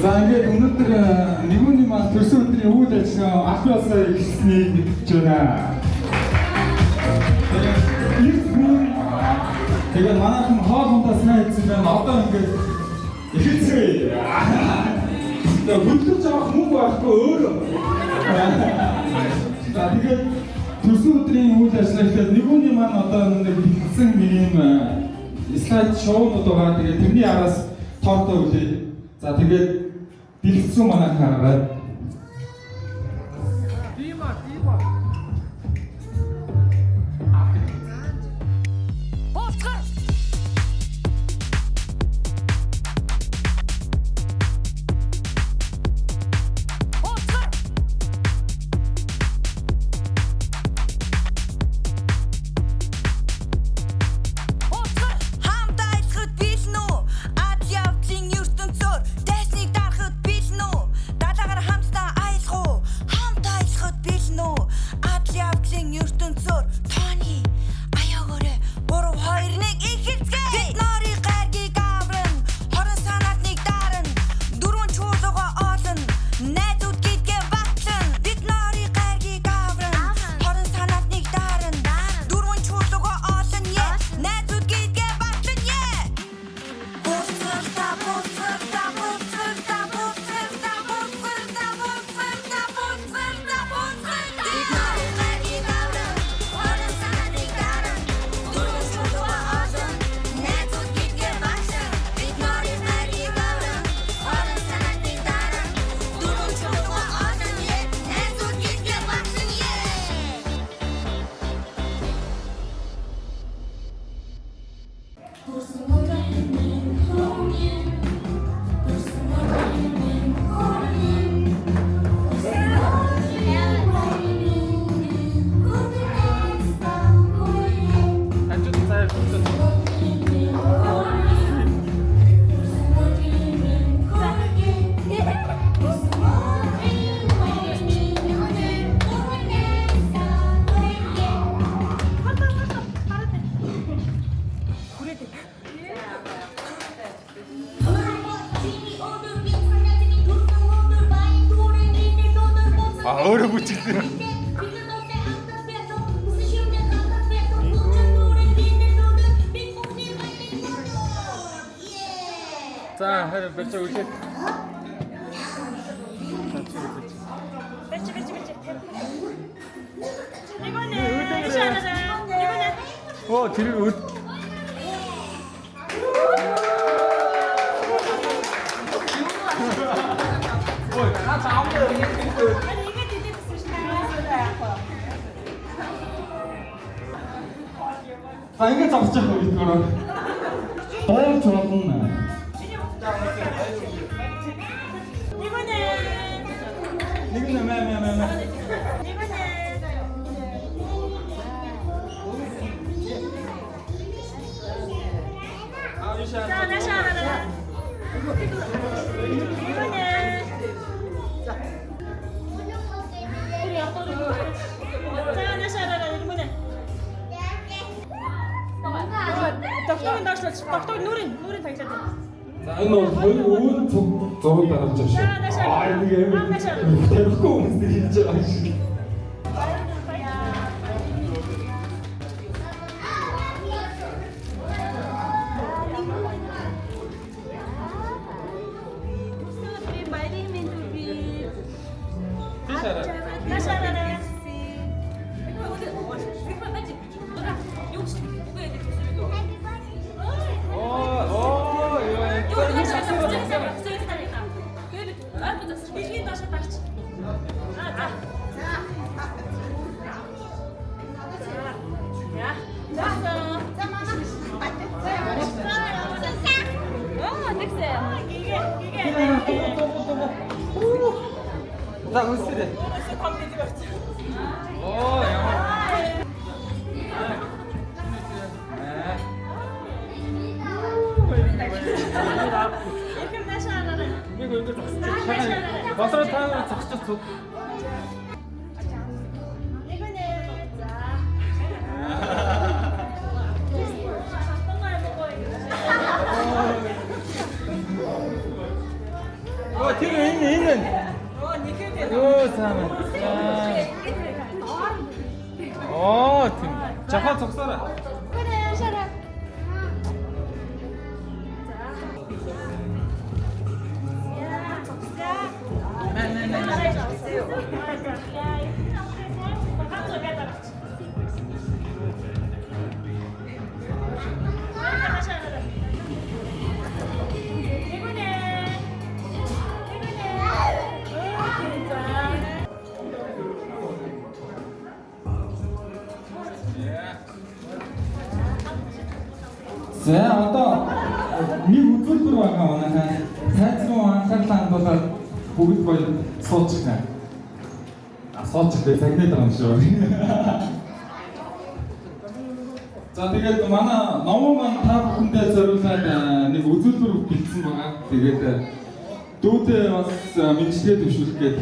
За ингээд өнөөдөр нэгүний маань төрсөн өдрийн үйл ажиллагаа аль болсоо ихснийг мэдж байна. Тэгээд манайхан хоол ундаа сайн хийсэн байна. Одоо ингээд ихэлцгээе. Тэгээд хөдлөж авах мөнгө байхгүй өөрөө. За тэгээд төрсөн өдрийн үйл ажиллагаа гэхэд нэгүний маань одоо нэг бэлдсэн нэг юм слайд шоунууд байгаа. Тэгээд тэрний араас тоотоо үлээ. За тэгээд бэлдсэн манайх хараад. Өөрөө бүчихлээ. За харин бэлчээ үлээ. Бэлчээ. Нэгүнэ. Оо тэр үд. Ой, цаамдаа ингэ. За ингэ завсаж байгаа юм байна. Баяр чуулна. Нэгүнэ мэ. Доктор нүрийн таглаад байна. За энэ бол хоёр өвөн зураг дараалж байгаа шүү. Нэг юм тэгэхгүй хүмүүс хийж байгаа шүү. За үстэй. Оо ямар. Ихэм нашаараа. Нэг өөр зогсчих. Босроо та зогсчих. Нэгүнэ. За. тэр энэ. Юу цаана. Тийм. Жахаа цогсоорой. 그래, 샤라. За одоо нэг үзүүлбэр байгаа манайхаа сайжруу анхаарлаа хандуулаад бүгд гоё суучих нэ. Суучих дээ цагнаад байгаа юм шүү. За тэгээд манай номон маань та бүхэндээ зориулаад нэг үзүүлбэр бэлдсэн байгаа. Тэгээд дүүдээ бас мэдчилгээ төвшүүлэх гээд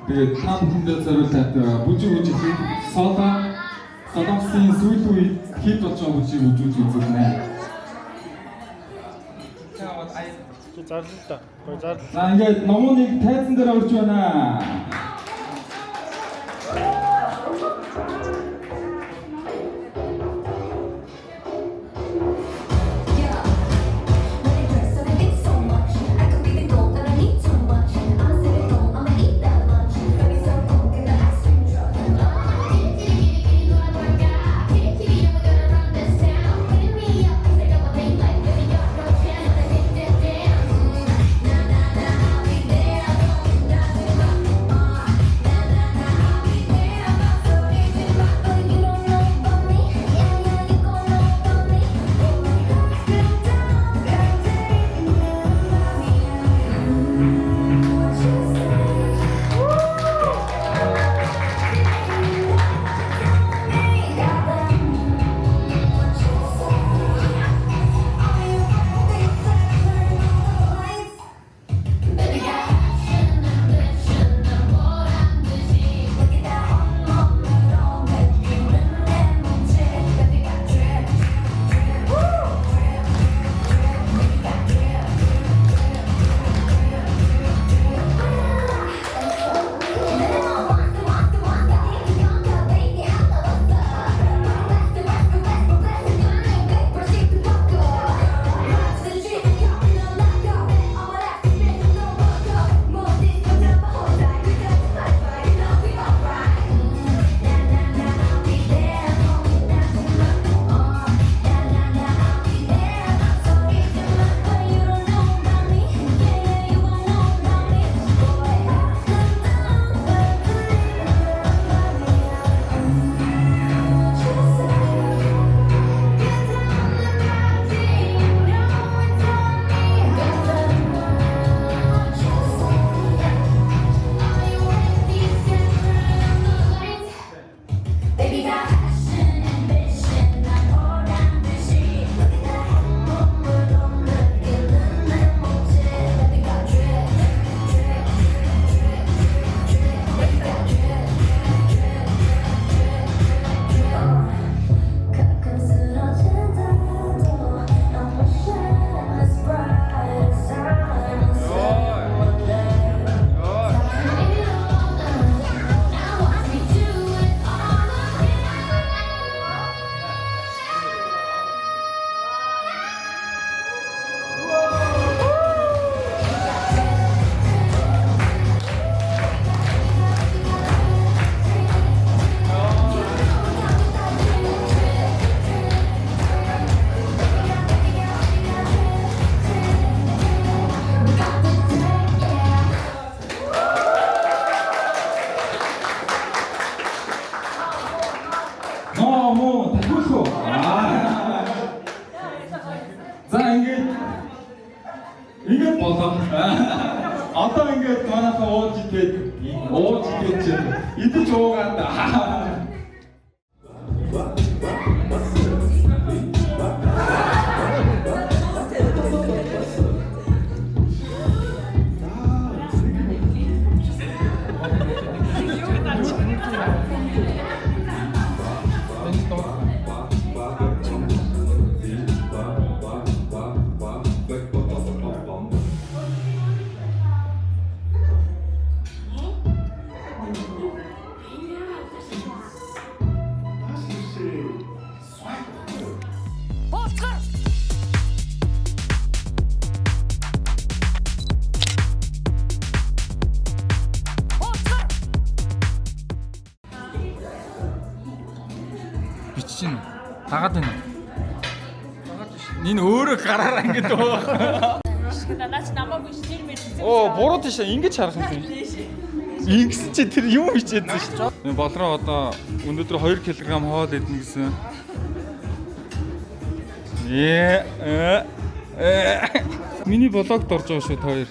тэгээд та бүхэндээ зориулаад бүжиг Содомсын сүүлийн үед хит болж байгаа бүжиг үзүүлж үзүүлнэ. Зарлаа. За ингээд номоныг тайзан дээр орж байна. Одоо ингээд манайхаа ууж идээд чинь идэж уугаад Дагаад байна. Энэ өөрөө гараараа ингэж байгаа. Наач намаагүй тэр мэр. Оо, буруу тийш ингэж харах юм. Ингэсэн чи тэр юм бичээдсэн шүү дээ. Болроо одоо өнөөдөр 2 кг хоол идэнэ гэсэн. Миний блогт орж байгаа шүү та хоёр.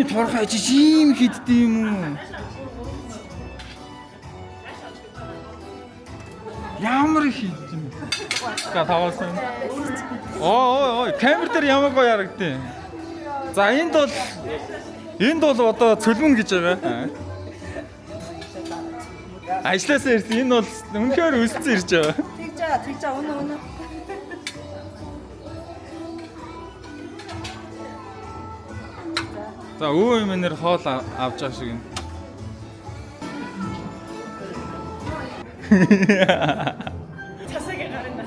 Торхой чи ийм хиддэг юм уу? Ямар хиддэг юм. Таваасан. Ой, камер дээр ямар гоё харагдیں۔ За энд бол одоо цөлмөн гэж байгаа. Ажлаасаа ирсэн. Энэ бол үнэхээр өссөн ирж байгаа. Тэгж өнөө. За өвөө юмнэр хоол авч байгаа шиг юм. Цасаг гарна.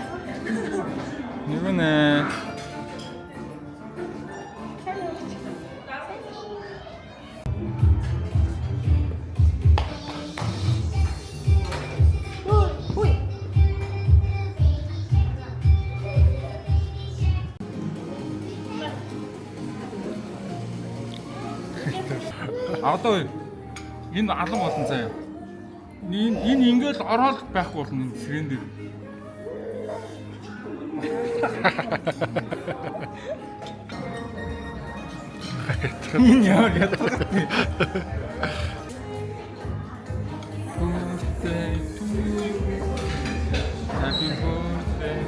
Нэг нэ. Одоо энэ алан болно заяа. Энэ ингээл ороод байхгүй болно энэ сэрэн дээр. Энэ яа гэдэг вэ? Happy birthday.